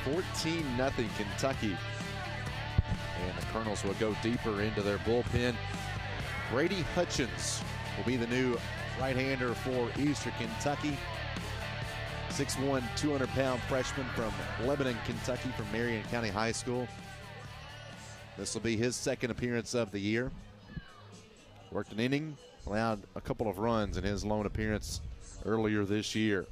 14-0 Kentucky. And the Colonels will go deeper into their bullpen. Brady Hutchins will be the new right-hander for Eastern Kentucky. 6'1", 200-pound freshman from Lebanon, Kentucky, from Marion County High School. This will be his second appearance of the year. Worked an inning, allowed a couple of runs in his lone appearance earlier this year.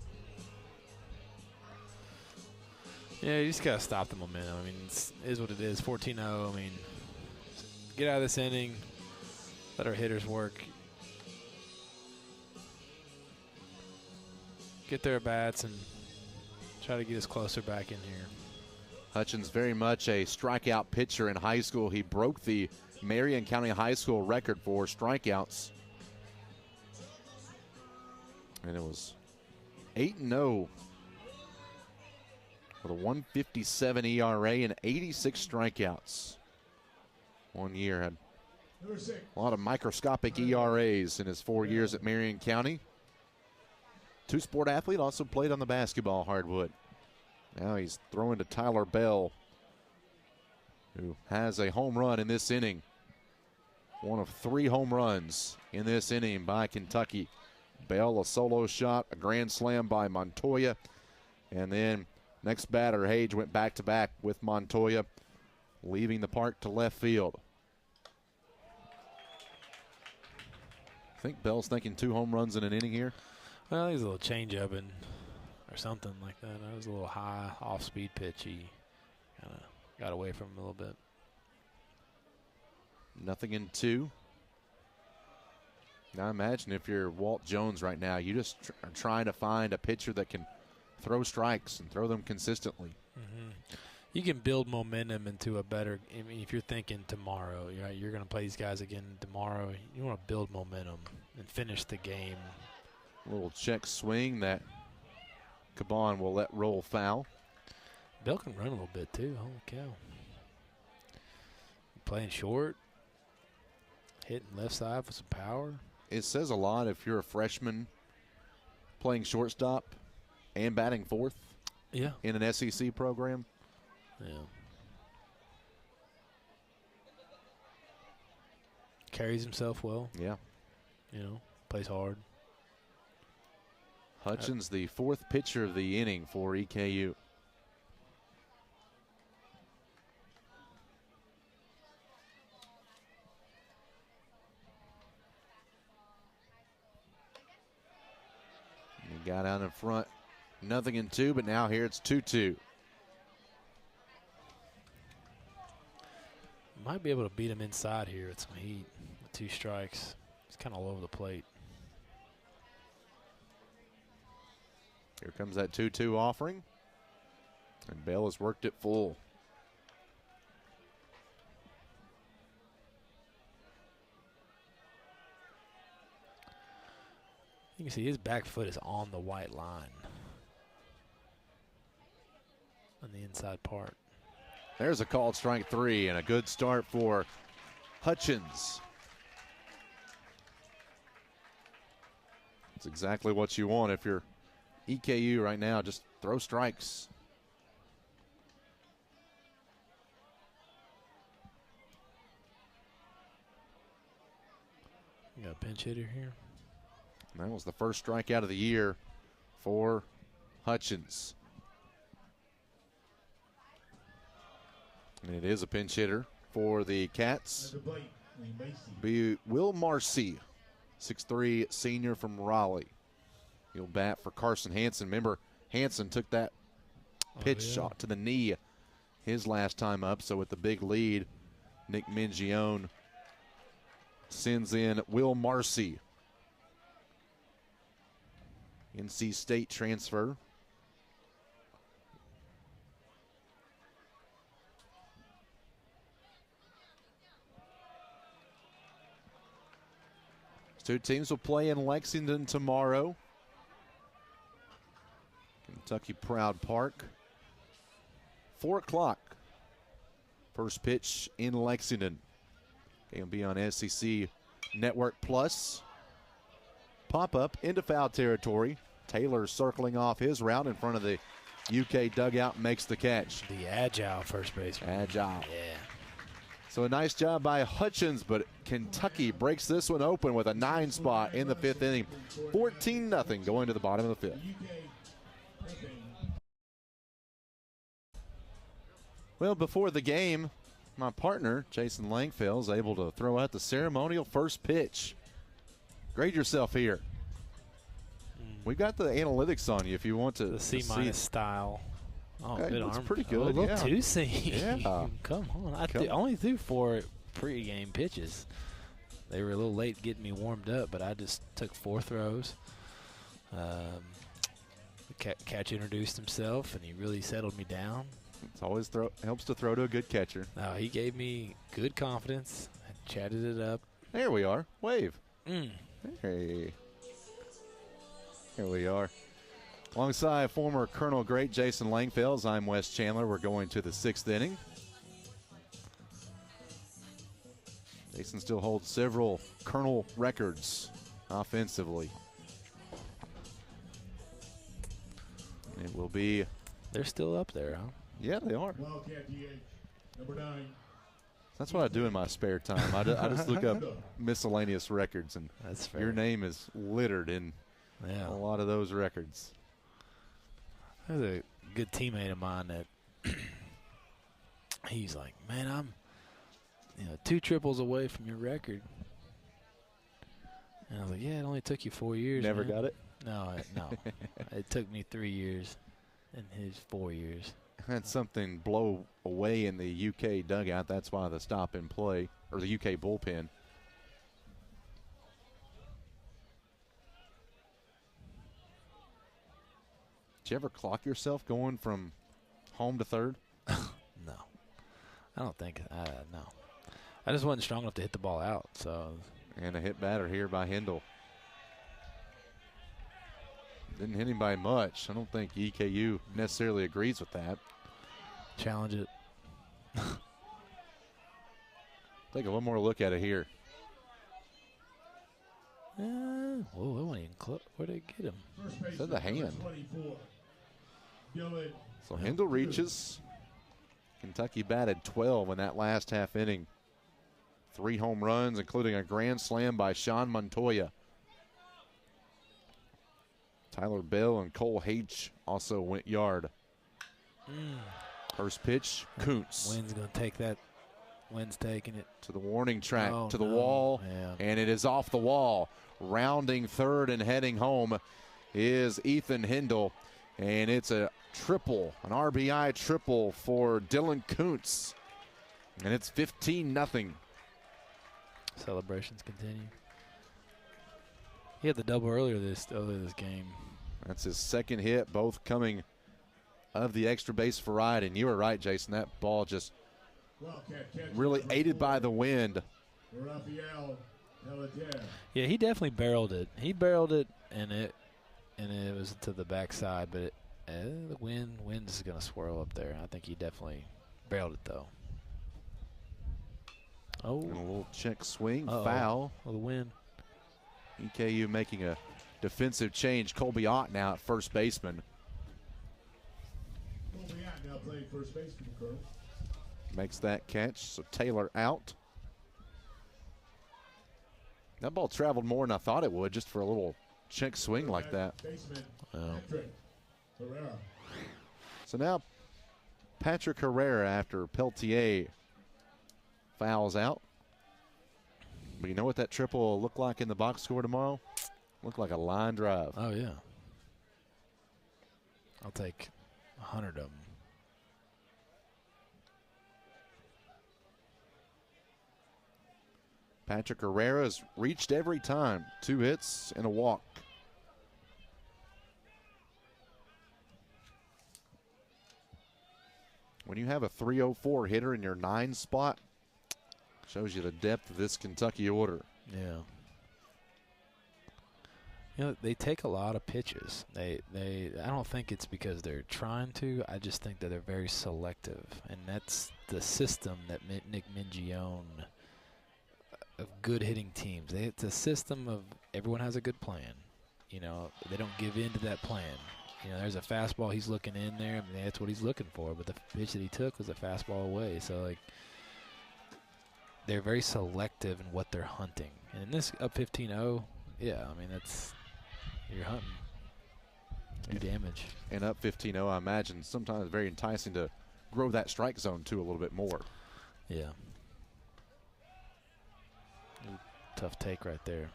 Yeah, you just got to stop the momentum. I mean, it is what it is, 14-0. I mean, get out of this inning, let our hitters work. Get their bats and try to get us closer back in here. Hutchins very much a strikeout pitcher in high school. He broke the Marion County High School record for strikeouts. And it was 8-0 with a 1.57 ERA and 86 strikeouts. 1 year had a lot of microscopic ERAs in his 4 years at Marion County. Two-sport athlete, also played on the basketball hardwood. Now he's throwing to Tyler Bell, who has a home run in this inning. One of 3 home runs in this inning by Kentucky. Bell, a solo shot, a grand slam by Montoya. And then next batter, Hage, went back-to-back with Montoya, leaving the park to left field. I think Bell's thinking 2 home runs in an inning here. Well, he's a little change-up or something like that. That was a little high off-speed pitch. He kind of got away from him a little bit. 0-2. Now imagine if you're Walt Jones right now, you just are trying to find a pitcher that can throw strikes and throw them consistently. Mm-hmm. You can build momentum into a better – I mean, if you're thinking tomorrow, you're going to play these guys again tomorrow, you want to build momentum and finish the game. A little check swing that Caban will let roll foul. Bell can run a little bit too. Holy cow. Playing short, hitting left side with some power. It says a lot if you're a freshman playing shortstop and batting fourth in an SEC program. Yeah. Carries himself well. Yeah. Plays hard. Hutchins, the 4th pitcher of the inning for EKU. He got out in front, 0-2, but now here it's 2-2. Might be able to beat him inside here with some heat with 2 strikes. He's kind of all over the plate. Here comes that 2-2 offering. And Bell has worked it full. You can see his back foot is on the white line on the inside part. There's a called strike 3 and a good start for Hutchins. That's exactly what you want if you're EKU right now. Just throw strikes. You got a pinch hitter here. And that was the first strikeout of the year for Hutchins. And it is a pinch hitter for the Cats. Be Will Marcy, 6'3", senior from Raleigh. He'll bat for Carson Hansen. Remember, Hansen took that pitch shot to the knee his last time up. So with the big lead, Nick Mingione sends in Will Marcy. NC State transfer. Two teams will play in Lexington tomorrow. Kentucky Proud Park. 4 o'clock. First pitch in Lexington. Game will be on SEC Network Plus. Pop up into foul territory. Taylor circling off his route in front of the UK dugout makes the catch. The agile first baseman. Agile. Yeah. So a nice job by Hutchins, but Kentucky breaks this one open with a 9 spot in the 5th inning. 14-0 going to the bottom of the 5th. Well, before the game, my partner, Jason Langfeld, is able to throw out the ceremonial first pitch. Grade yourself here. We've got the analytics on you if you want to. The C- style. Oh, okay, good that's arm. pretty good. Oh, a little yeah. 2-seam. Yeah. Come on. I only threw 4 pregame pitches. They were a little late getting me warmed up, but I just took 4 throws. The catch introduced himself, and he really settled me down. It's always helps to throw to a good catcher. He gave me good confidence. I chatted it up. There we are. Wave. Mm. Hey. Here we are. Alongside former Colonel Great Jason Langfeld, I'm Wes Chandler. We're going to the 6th inning. Jason still holds several Colonel records offensively. It will be. They're still up there, huh? Yeah, they are. Wildcat DH, number 9. That's what I do in my spare time. I just look up miscellaneous records, and that's fair. Your name is littered in a lot of those records. There's a good teammate of mine that he's like, man, I'm 2 triples away from your record. And I was like, yeah, it only took you 4 years. Never man. got it? No. It took me 3 years and his 4 years. Had something blow away in the UK dugout. That's why the stop in play, or the UK bullpen. Did you ever clock yourself going from home to third? No. I don't think. No. I just wasn't strong enough to hit the ball out. So. And a hit batter here by Hindle. Didn't hit him by much. I don't think EKU necessarily agrees with that. Challenge it. Take one more look at it here. Whoa, it wasn't even close. Where'd they get him? It's in the hand. 24. So Hindle reaches. Kentucky batted 12 in that last half inning. 3 home runs, including a grand slam by Sean Montoya. Tyler Bell and Cole H also went yard. First pitch, Kuntz. Wynn's going to take that. Wynn's taking it. To the warning track, to the no. wall, Yeah. and it is off the wall. Rounding third and heading home is Ethan Hindle, and it's a triple, an RBI triple for Dylan Kuntz, and it's 15-0. Celebrations continue. He had the double earlier this game. That's his second hit, both coming of the extra base variety. And you were right, Jason. That ball just really aided by the wind. Yeah, he definitely barreled it. He barreled it, and it was to the backside. But the wind's going to swirl up there. I think he definitely barreled it though. Oh, and a little check swing, foul. Oh, the wind. EKU making a defensive change. Colby Ott now at first baseman. Colby Ott now playing first base for the Colonel. Makes that catch, so Taylor out. That ball traveled more than I thought it would, just for a little check swing like that. So now Patrick Herrera, after Peltier fouls out. But you know what that triple will look like in the box score tomorrow? Look like a line drive. Oh, yeah. I'll take 100 of them. Patrick Herrera has reached every time. 2 hits and a walk. When you have a 304 hitter in your 9 spot, shows you the depth of this Kentucky order. Yeah. They take a lot of pitches. I don't think it's because they're trying to. I just think that they're very selective, and that's the system that Nick Mingione of good hitting teams. It's a system of everyone has a good plan. They don't give in to that plan, You know, there's a fastball he's looking in there. I mean, that's what he's looking for. But the pitch that he took was a fastball away. So, like, they're very selective in what they're hunting. And in this up 15-0, yeah, I mean, you're hunting. Do damage. And up 15-0, I imagine sometimes very enticing to grow that strike zone, too, a little bit more. Yeah. Tough take right there.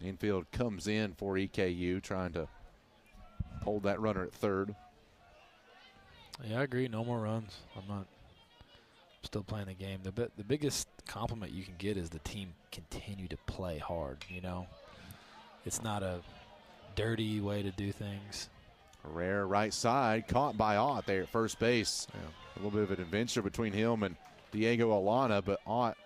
Infield comes in for EKU, trying to hold that runner at third. Yeah, I agree. No more runs. I'm still playing the game. The biggest compliment you can get is the team continue to play hard, you know. It's not a dirty way to do things. A rare right side, caught by Ott there at first base. Yeah. A little bit of an adventure between him and Diego Alana, but Ott,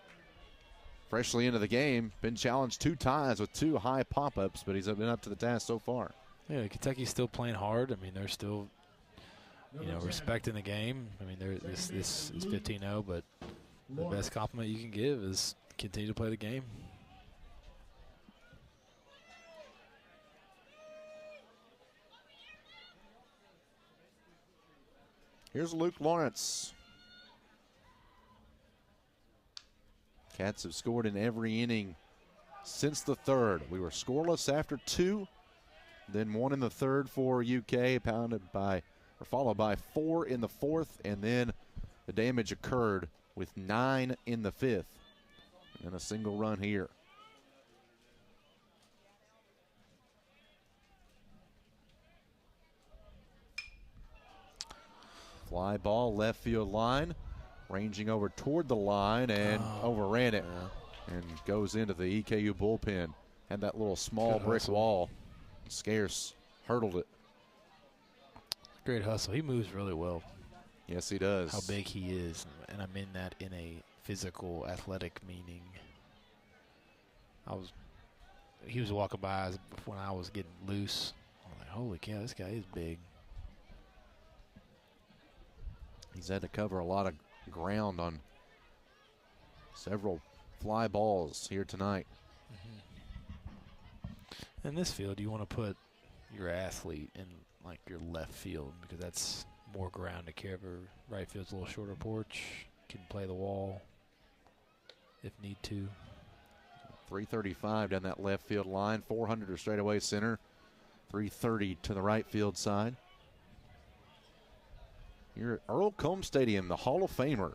freshly into the game, been challenged 2 times with 2 high pop-ups, but he's been up to the task so far. Yeah, Kentucky's still playing hard. I mean, they're still, you know, respecting the game. I mean, this is 15-0, but the best compliment you can give is continue to play the game. Here's Luke Lawrence. Cats have scored in every inning since the third. We were scoreless after 2, then 1 in the third for UK, followed by 4 in the fourth, and then the damage occurred with 9 in the fifth, and a single run here. Fly ball, left field line, ranging over toward the line and overran it, and goes into the EKU bullpen. Had that little small brick wall. Scarce hurdled it. Great hustle. He moves really well. Yes, he does. How big he is, and I mean that in a physical, athletic meaning. He was walking by when I was getting loose. I was like, holy cow, this guy is big. He's had to cover a lot of ground on several fly balls here tonight. In this field, you want to put your athlete in like your left field because that's more ground to cover. Right field's a little shorter porch. Can play the wall if need to. 335 down that left field line. 400 to straightaway center. 330 to the right field side. You're at Earl Combs Stadium, the Hall of Famer.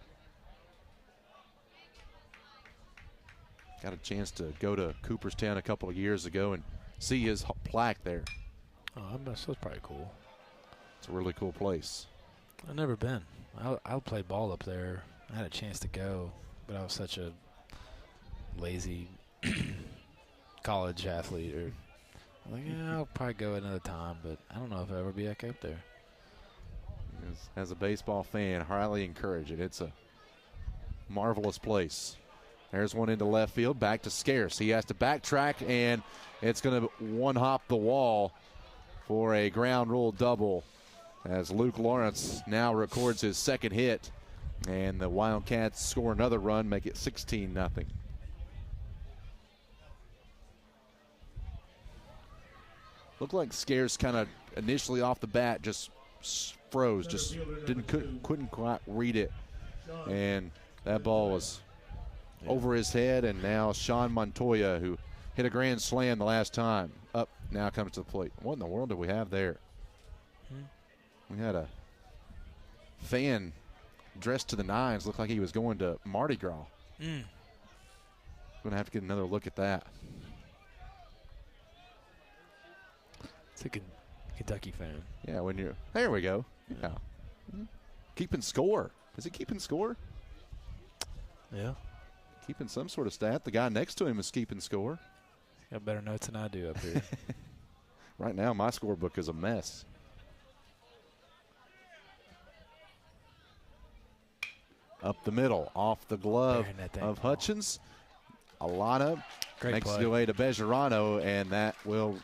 Got a chance to go to Cooperstown a couple of years ago and see his plaque there. Oh, that's probably cool. It's a really cool place. I've never been. I'll play ball up there. I had a chance to go, but I was such a lazy college athlete. Yeah, I'll probably go another time, but I don't know if I'll ever be back up there. As a baseball fan, highly encourage it. It's a marvelous place. There's one into left field, back to Scarce. He has to backtrack, and it's going to one-hop the wall for a ground rule double as Luke Lawrence now records his second hit, and the Wildcats score another run, make it 16-0. Looked like Scarce kind of initially off the bat just froze, just couldn't quite read it, and that ball was over his head. And now Sean Montoya, who hit a grand slam the last time, up now comes to the plate. What in the world did we have there? We had a fan dressed to the nines, looked like he was going to Mardi Gras. Gonna have to get another look at that. It's a Kentucky fan. Yeah, when you're there, we go. Yeah, keeping score. Is he keeping score? Yeah, keeping some sort of stat. The guy next to him is keeping score. Got better notes than I do up here. Right now, my scorebook is a mess. Up the middle, off the glove of Hutchins. Alana makes it away to Bejarano, and that will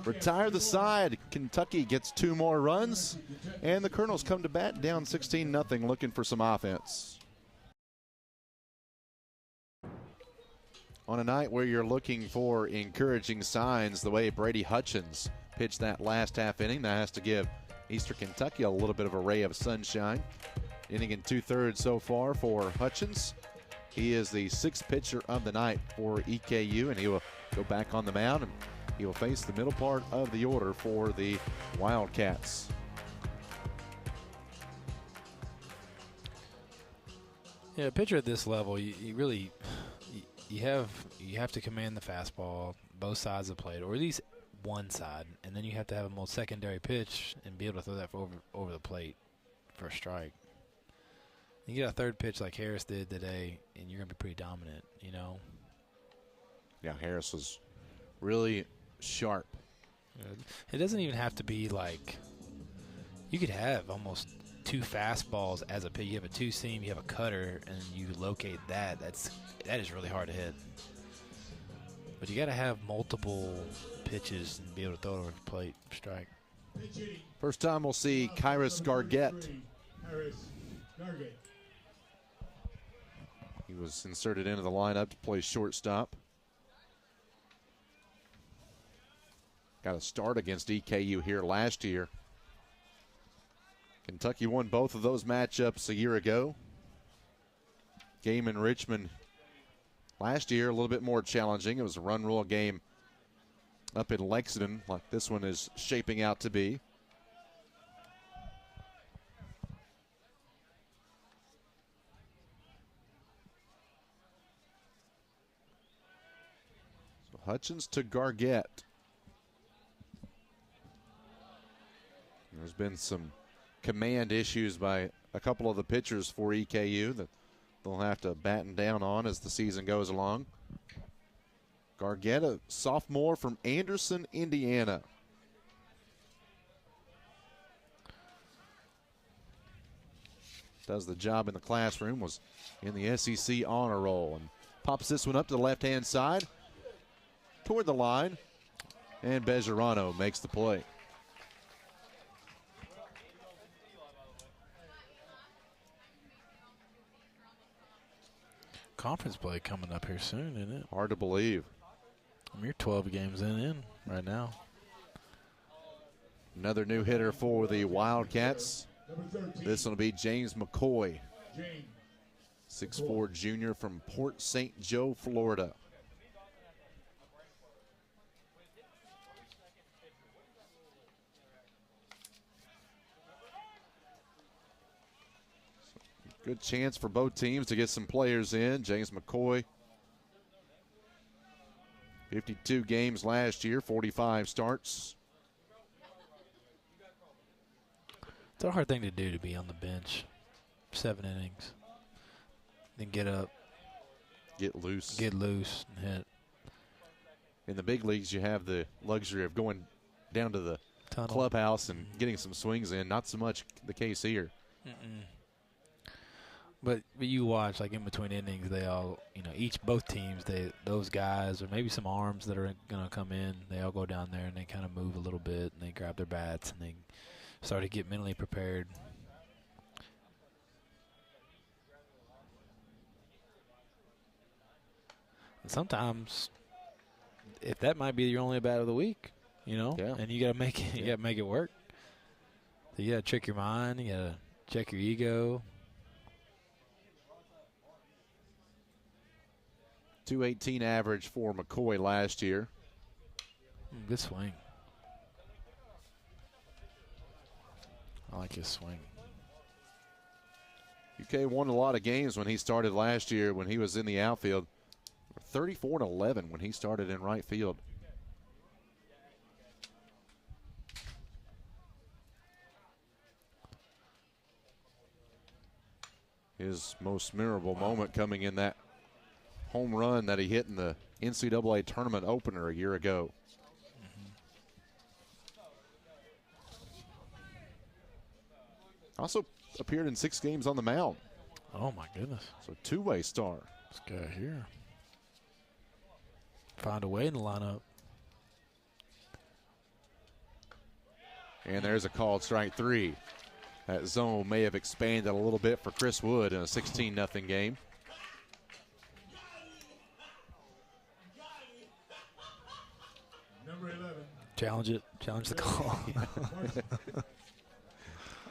retire the side. Kentucky gets 2 more runs, and the Colonels come to bat down 16-0, looking for some offense. On a night where you're looking for encouraging signs, the way Brady Hutchins pitched that last half inning, that has to give Eastern Kentucky a little bit of a ray of sunshine. Inning in 2/3 so far for Hutchins. He is the 6th pitcher of the night for EKU, and he will go back on the mound, and he will face the middle part of the order for the Wildcats. Yeah, a pitcher at this level, you really you have to command the fastball, both sides of the plate, or at least one side, and then you have to have a more secondary pitch and be able to throw that over the plate for a strike. You get a third pitch like Harris did today, and you're going to be pretty dominant, you know? Yeah, Harris was really sharp. It doesn't even have to be like – you could have almost 2 fastballs as a pitch. You have a 2-seam, you have a cutter, and you locate that. That is really hard to hit. But you got to have multiple pitches and be able to throw it over the plate, strike. First time we'll see Kyrus Gargett. He was inserted into the lineup to play shortstop. Got a start against EKU here last year. Kentucky won both of those matchups a year ago. Game in Richmond last year, a little bit more challenging. It was a run rule game up in Lexington, like this one is shaping out to be. So Hutchins to Gargett. There's been some command issues by a couple of the pitchers for EKU that they'll have to batten down on as the season goes along. Gargett, a sophomore from Anderson, Indiana. Does the job in the classroom, was in the SEC honor roll, and pops this one up to the left-hand side toward the line, and Bejarano makes the play. Conference play coming up here soon, isn't it? Hard to believe. I mean, you're 12 games in right now. Another new hitter for the Wildcats. This will be James McCoy, 6'4" junior from Port St. Joe, Florida. Good chance for both teams to get some players in. James McCoy, 52 games last year, 45 starts. It's a hard thing to do to be on the bench. 7 innings. Then get up. Get loose. Get loose and hit. In the big leagues, you have the luxury of going down to the Tunnel. Clubhouse and getting some swings in. Not so much the case here. But you watch, like in between innings, they all, both teams, those guys, or maybe some arms that are going to come in, they all go down there and they kind of move a little bit and they grab their bats and they start to get mentally prepared. And sometimes, if that might be your only bat of the week, and you got to make it, you got to make it work. So you got to trick your mind, you got to check your ego. .218 average for McCoy last year. Good swing. I like his swing. UK won a lot of games when he started last year when he was in the outfield. 34-11 when he started in right field. His most memorable moment coming in that home run that he hit in the NCAA tournament opener a year ago. Also appeared in 6 games on the mound. Oh, my goodness. So two-way star. This guy here. Find a way in the lineup. And there's a called strike 3. That zone may have expanded a little bit for Chris Wood in a 16-0 game. Challenge it. Challenge the call.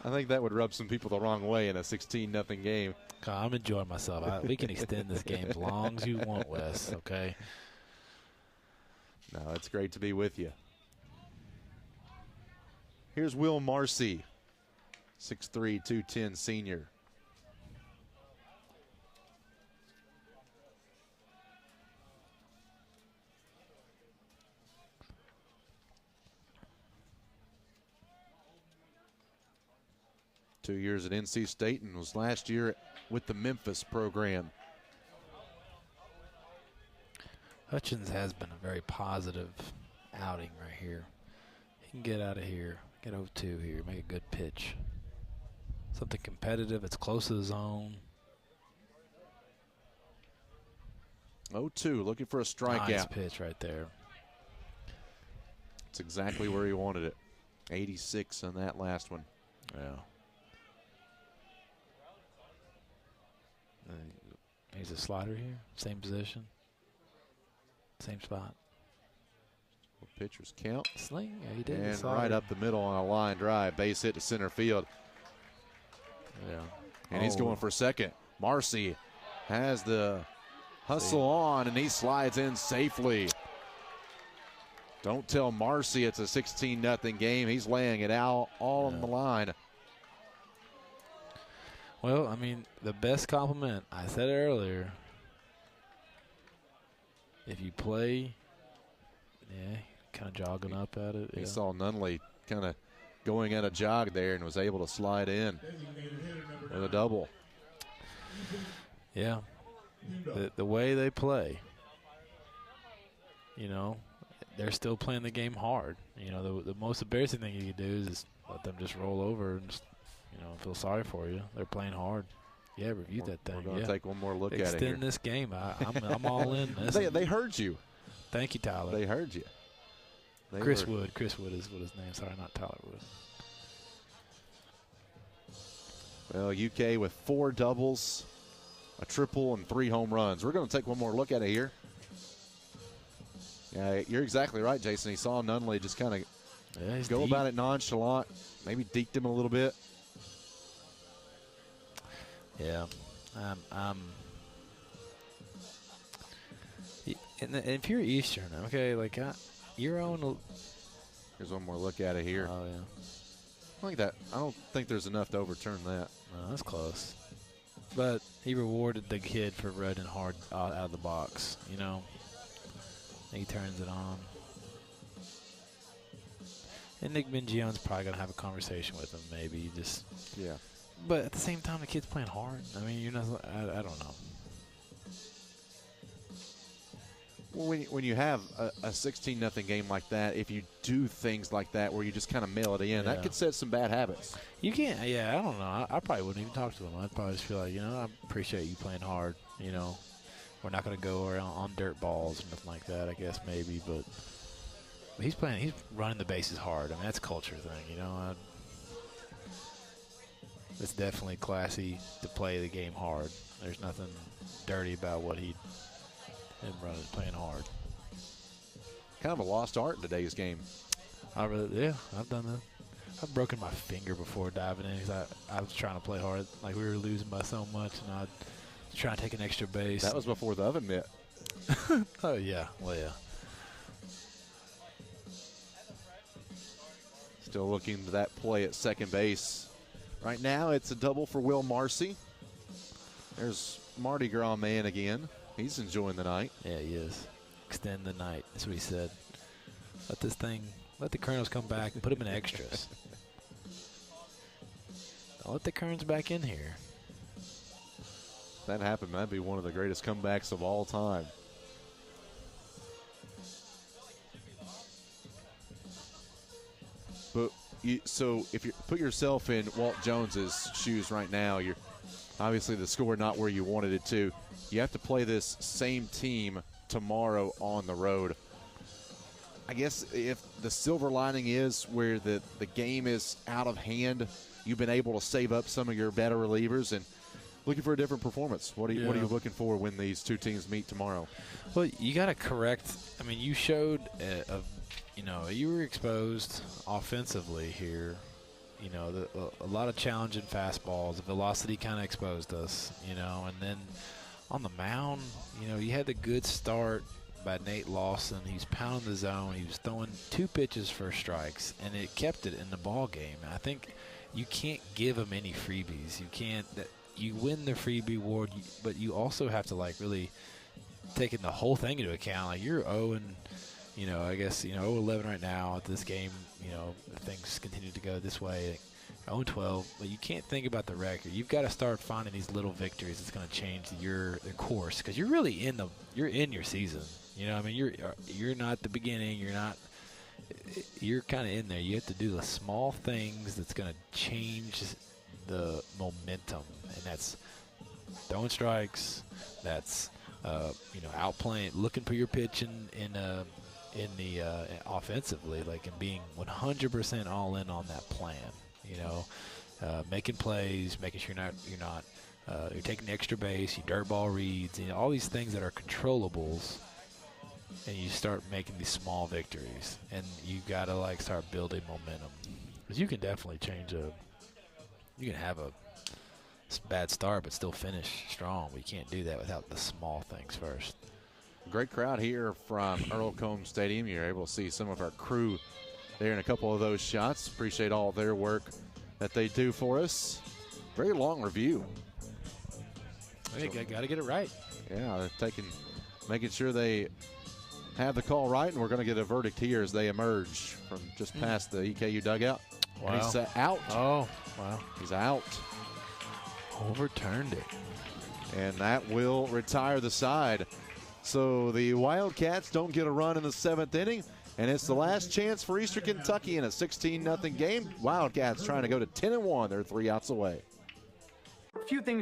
I think that would rub some people the wrong way in a 16-0 game. I'm enjoying myself. We can extend this game as long as you want, Wes, okay? No, it's great to be with you. Here's Will Marcy, 6'3", 210 senior. Two years at NC State and was last year with the Memphis program. Hutchins has been a very positive outing right here. He can get out of here, get 0-2 here, make a good pitch. Something competitive, it's close to the zone. 0-2, looking for a strikeout. Nice pitch right there. That's exactly where he wanted it. 86 on that last one. Yeah. He's a slider here, same position, same spot. Pitchers count. Sling, yeah, he did. And right up the middle on a line drive, base hit to center field. Yeah. And he's going for second. Marcy has the hustle on, and he slides in safely. Don't tell Marcy it's a 16-0 game. He's laying it out all on the line. Well, I mean, the best compliment, I said it earlier, if you play, kind of jogging up at it. He saw Nunley kind of going at a jog there and was able to slide in with a double. Yeah. The way they play, they're still playing the game hard. The most embarrassing thing you can do is let them just roll over and just, feel sorry for you. They're playing hard. Yeah, review that thing. We're going to take one more look at it here. Extend this game. I'm all in. They heard you. Thank you, Tyler. They heard you. Chris Wood. Chris Wood is what his name. Sorry, not Tyler Wood. Well, UK with 4 doubles, a triple, and 3 home runs. We're going to take one more look at it here. Yeah, you're exactly right, Jason. He saw Nunley just kind of go about it nonchalant, maybe deked him a little bit. Yeah. And if you're Eastern, okay, like you're on. Here's one more look at it here. Oh, yeah. I like that. I don't think there's enough to overturn that. No, that's close. But he rewarded the kid for running hard out of the box, He turns it on. And Nick Mingione's probably going to have a conversation with him, maybe. Yeah. But at the same time, the kid's playing hard. I mean, I don't know. Well, when you have a 16-0 game like that, if you do things like that where you just kind of mail it in, that could set some bad habits. You can't. Yeah, I don't know. I probably wouldn't even talk to him. I'd probably just feel like, I appreciate you playing hard. We're not going to go around on dirt balls or nothing like that. I guess maybe, but he's playing. He's running the bases hard. I mean, that's a culture thing. It's definitely classy to play the game hard. There's nothing dirty about what him playing hard. Kind of a lost art in today's game. I've done that. I've broken my finger before diving in because I was trying to play hard. Like, we were losing by so much, and I was trying to take an extra base. That was before the oven mitt. Oh, yeah. Well, yeah. Still looking to that play at second base. Right now, it's a double for Will Marcy. There's Mardi Gras man again. He's enjoying the night. Yeah, he is. Extend the night. That's what he said. Let the Colonels come back and put them in extras. I'll let the Kerns back in here. If that happened, that'd be one of the greatest comebacks of all time. But so if you put yourself in Walt Jones's shoes right now, you're obviously the score not where you wanted it to. You have to play this same team tomorrow on the road. I guess if the silver lining is where the game is out of hand, you've been able to save up some of your better relievers and looking for a different performance. What are you looking for when these two teams meet tomorrow? Well, you got to correct. I mean, you showed a you know, you were exposed offensively here. You know, a lot of challenging fastballs. The velocity kind of exposed us, you know. And then on the mound, you know, you had the good start by Nate Lawson. He's pounding the zone. He was throwing 2 pitches for strikes, and it kept it in the ball game. I think you can't give him any freebies. You can't. You win the freebie award, but you also have to, like, really taking the whole thing into account. Like, you're 0 you know, I guess, you know, 0-11 right now at this game. You know, if things continue to go this way, 0-12. But you can't think about the record. You've got to start finding these little victories that's going to change the course, because you're really in your season. You know, I mean, you're not at the beginning. You're kind of in there. You have to do the small things that's going to change the momentum, and that's throwing strikes. That's you know, outplaying, looking for your pitch in the offensively, like, and being 100% all in on that plan. You know, making plays, making sure you're taking the extra base, you dirt ball reads, you know, all these things that are controllables. And you start making these small victories, and you got to, like, start building momentum, because you can definitely you can have a bad start but still finish strong, but you can't do that without the small things first. Great crowd here from Earl Combs Stadium. You're able to see some of our crew there in a couple of those shots. Appreciate all their work that they do for us. Very long review. Hey, got to get it right. Yeah, they're making sure they have the call right, and we're going to get a verdict here as they emerge from just past the EKU dugout. Wow. And he's out. Oh, wow. He's out. Overturned it. And that will retire the side. So the Wildcats don't get a run in the 7th inning, and it's the last chance for Eastern Kentucky in a 16-0 game. Wildcats trying to go to 10-1. They're 3 outs away. A few things